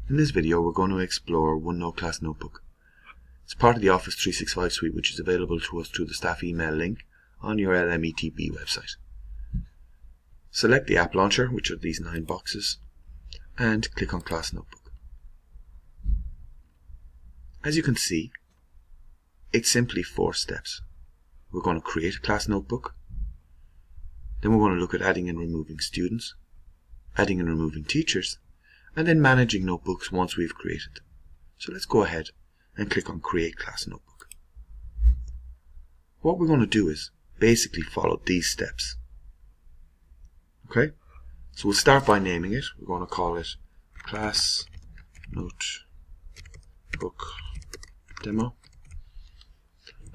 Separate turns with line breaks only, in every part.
In this video we're going to explore OneNote Class Notebook. It's part of the Office 365 suite, which is available to us through the staff email link on your LMETB website. Select the app launcher, which are these 9 boxes, and click on Class Notebook. As you can see, it's simply 4 steps. We're going to create a class notebook, then we're going to look at adding and removing students, adding and removing teachers, and then managing notebooks once we've created them. So let's go ahead and click on Create Class Notebook. What we're going to do is basically follow these steps. Okay, so we'll start by naming it. We're going to call it Class Notebook Demo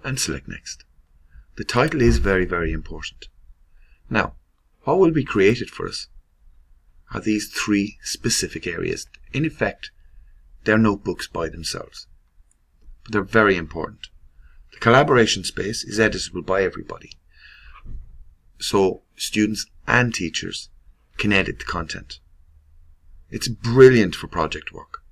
and select Next. The title is very, very important. Now, what will be created for us are these 3 specific areas. In effect, they're notebooks by themselves, but they're very important. The collaboration space is editable by everybody, so students and teachers can edit the content. It's brilliant for project work,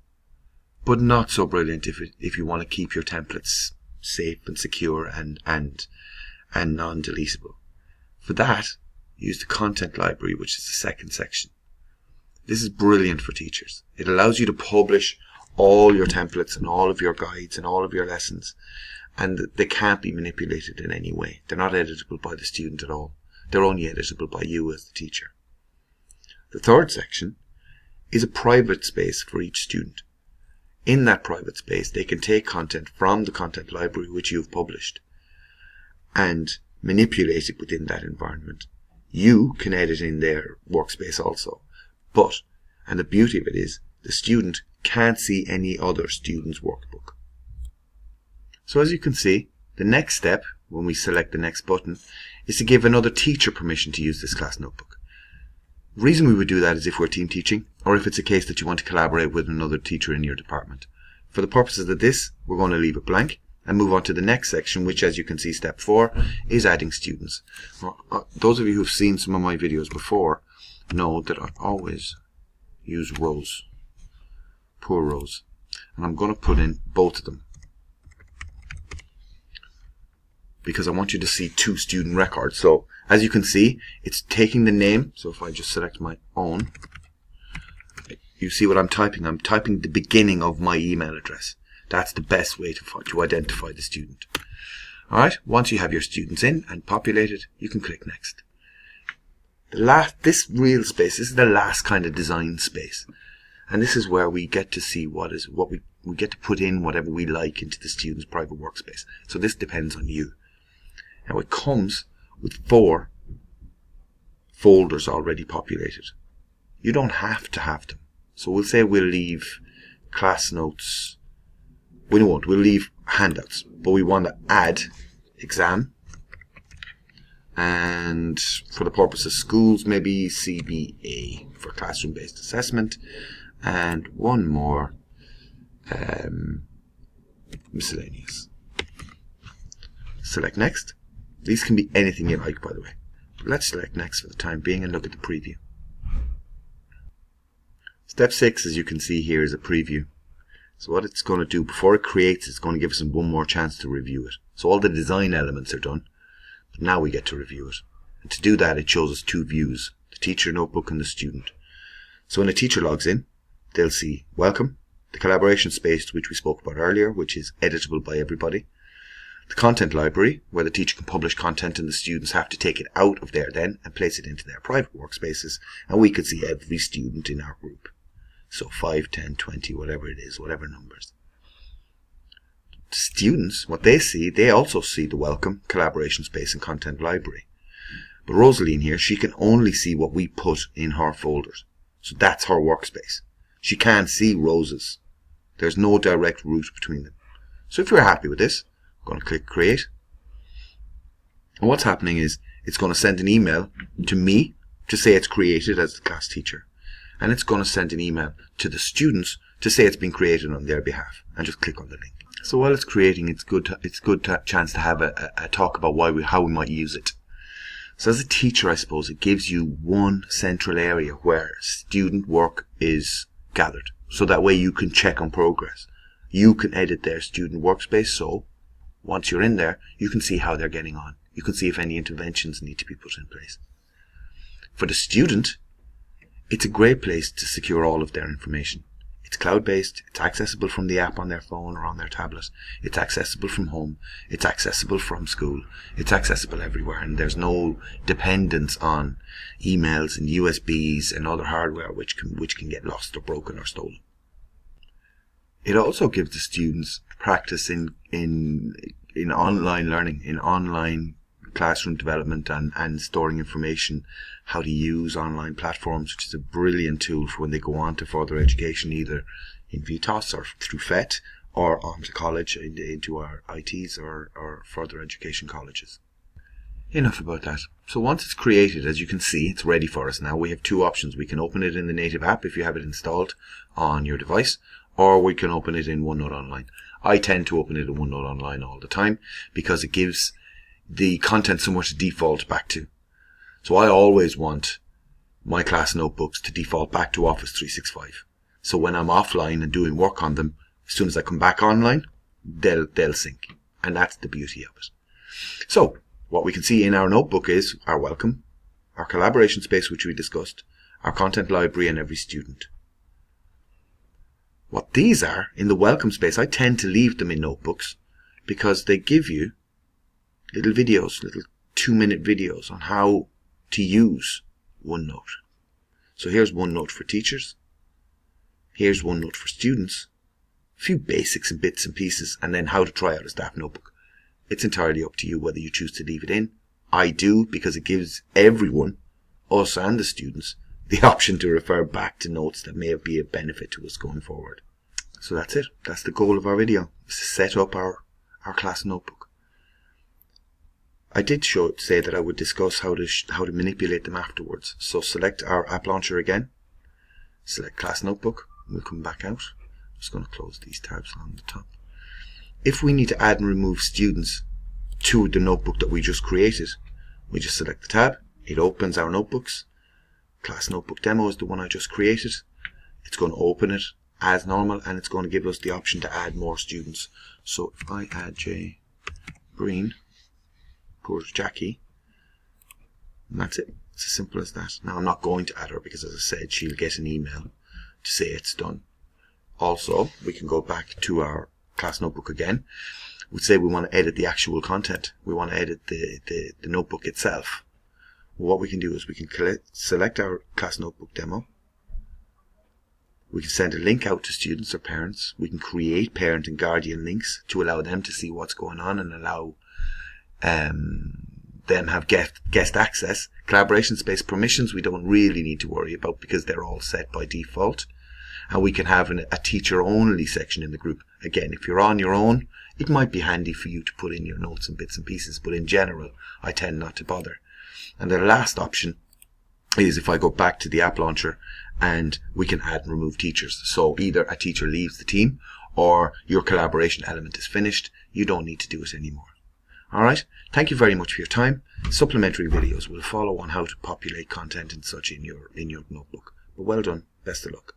but not so brilliant if you want to keep your templates safe and secure and non-deletable. For that, use the content library, which is the second section. This is brilliant for teachers. It allows you to publish all your templates and all of your guides and all of your lessons, and they can't be manipulated in any way. They're not editable by the student at all. They're only editable by you as the teacher. The third section is a private space for each student. In that private space, they can take content from the content library which you've published and manipulate it within that environment. You can edit in their workspace also. But, and the beauty of it is, the student can't see any other student's workbook. So as you can see, the next step, when we select the next button, is to give another teacher permission to use this class notebook. The reason we would do that is if we're team teaching, or if it's a case that you want to collaborate with another teacher in your department. For the purposes of this, we're going to leave it blank and move on to the next section, which, as you can see, step 4 is adding students. Those of you who've seen some of my videos before know that I always use rows, poor rows, and I'm going to put in both of them because I want you to see 2 student records. So as you can see, it's taking the name. So if I just select my own, you see what I'm typing. I'm typing the beginning of my email address. That's the best way to identify the student. Alright, once you have your students in and populated, you can click Next. This real space, this is the last kind of design space. And this is where we get to see we get to put in whatever we like into the student's private workspace. So this depends on you. Now it comes with 4 folders already populated. You don't have to have them. So we'll say we'll leave class notes. We won't. We'll leave handouts, but we want to add exam, and for the purpose of schools, maybe CBA for classroom-based assessment, and one more miscellaneous. Select Next. These can be anything you like, by the way. But let's select Next for the time being and look at the preview. Step 6, as you can see here, is a preview. So what it's going to do, before it creates, it's going to give us one more chance to review it. So all the design elements are done, but now we get to review it. And to do that, it shows us 2 views, the teacher notebook and the student. So when a teacher logs in, they'll see Welcome, the collaboration space which we spoke about earlier, which is editable by everybody, the content library, where the teacher can publish content and the students have to take it out of there then and place it into their private workspaces, and we could see every student in our group. So 5, 10, 20, whatever it is, whatever numbers. Students, what they see, they also see the Welcome, collaboration space and content library. But Rosaline here, she can only see what we put in her folders. So that's her workspace. She can't see Rose's. There's no direct route between them. So if you're happy with this, I'm going to click Create. And what's happening is it's going to send an email to me to say it's created as the class teacher. And it's going to send an email to the students to say it's been created on their behalf, and just click on the link. So while it's creating, it's good chance to have a talk about how we might use it. So as a teacher, I suppose it gives you one central area where student work is gathered. So that way you can check on progress. You can edit their student workspace, so once you're in there, you can see how they're getting on. You can see if any interventions need to be put in place. For the student, it's a great place to secure all of their information. It's cloud-based, it's accessible from the app on their phone or on their tablet. It's accessible from home, it's accessible from school, it's accessible everywhere, and there's no dependence on emails and USBs and other hardware which can get lost or broken or stolen. It also gives the students practice in online learning, in online classroom development and storing information, how to use online platforms, which is a brilliant tool for when they go on to further education, either in VTOS or through FET or on to college, into our ITs or further education colleges. Enough about that. So once it's created, as you can see, it's ready for us now. We have two options. We can open it in the native app if you have it installed on your device, or we can open it in OneNote Online. I tend to open it in OneNote Online all the time because it gives the content somewhere to default back to. So I always want my class notebooks to default back to Office 365. So when I'm offline and doing work on them, as soon as I come back online, they'll sync. And that's the beauty of it. So what we can see in our notebook is our welcome, our collaboration space, which we discussed, our content library, and every student. What these are in the welcome space, I tend to leave them in notebooks because they give you little videos, little 2-minute videos on how to use OneNote. So here's OneNote for teachers. Here's OneNote for students. A few basics and bits and pieces, and then how to try out a staff notebook. It's entirely up to you whether you choose to leave it in. I do, because it gives everyone, us and the students, the option to refer back to notes that may be a benefit to us going forward. So that's it. That's the goal of our video, is to set up our class notebook. I did say that I would discuss how to manipulate them afterwards. So select our app launcher again. Select class notebook. We'll come back out. I'm just going to close these tabs on the top. If we need to add and remove students to the notebook that we just created, we just select the tab. It opens our notebooks. Class notebook demo is the one I just created. It's going to open it as normal, and it's going to give us the option to add more students. So if I add J. Breen, poor Jackie, and that's it. It's as simple as that. Now I'm not going to add her because, as I said, she'll get an email to say it's done. Also, we can go back to our class notebook again. We'd say we want to edit the actual content. We want to edit the notebook itself. Well, what we can do is we can select our class notebook demo. We can send a link out to students or parents. We can create parent and guardian links to allow them to see what's going on and allow them have guest access. Collaboration space permissions we don't really need to worry about because they're all set by default. And we can have a teacher only section in the group. Again, if you're on your own, it might be handy for you to put in your notes and bits and pieces, but in general, I tend not to bother. And the last option is if I go back to the app launcher and we can add and remove teachers. So either a teacher leaves the team or your collaboration element is finished. You don't need to do it anymore. Alright, thank you very much for your time. Supplementary videos will follow on how to populate content and such in your notebook. But well done. Best of luck.